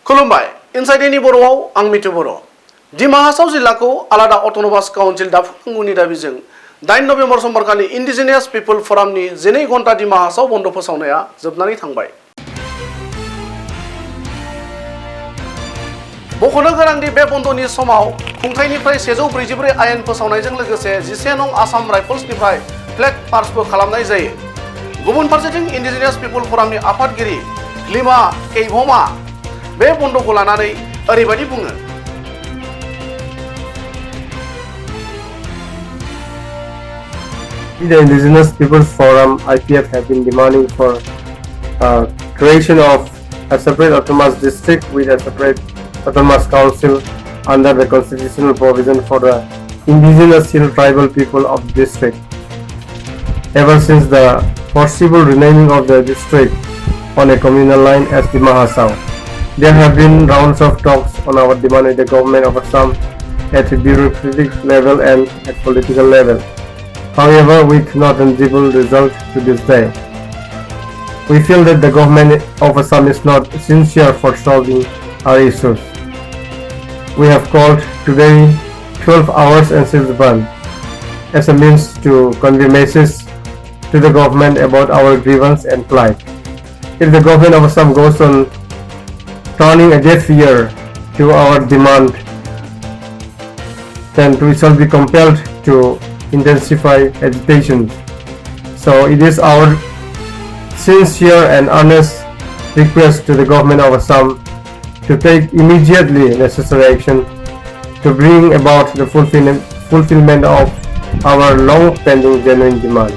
खुलुमबाय इनसाइडनि बर'आव आं मिथु बर'। दिमा हासाव जिल्लाखौ आलादा अट'नमास काउन्सिल दाफुंनांगौनि दाबिजों 8 नभेम्बर समबारखालि इन्डिजिनियास पिपल फरामनि 12 घन्टा दिमा हासाव बन्द फोसावनाया जोबनानै थांबाय। मख'नो गोनांदि बे बन्दनि समाव खुंथायनिफ्राय 144 आयेन फोसावनायजों लोगोसे 11 नं आसाम राइफल्सनिफ्राय फ्लेग मार्चबो खालामनाय जायो। गुबुन फारसेथिं इन्डिजिनियास पिपल फरामनि आफादगिरि लिमा केइभमा बे बन्दखौ लानानै ओरैबायदि बुङो। The Indigenous Peoples Forum (IPF) have been demanding for creation of a separate autonomous district with a separate autonomous council under the constitutional provision for the indigenous hill tribal people of the district. Ever since the forcible renaming of the district on a communal line as Dima Hasao, there have been rounds of talks on our demand with the government of Assam at a bureaucratic level and at political level. However, with no tangible result to this day. We feel that the government of Assam is not sincere for solving our issues. We have called today 12 hours and since burn as a means to convey messages to the government about our grievance and plight. If the government of Assam goes on turning a deaf ear to our demand, then we shall be compelled to intensify agitation. So it is our sincere and earnest request to the government of Assam to take immediately necessary action to bring about the fulfillment of our long-pending genuine demand.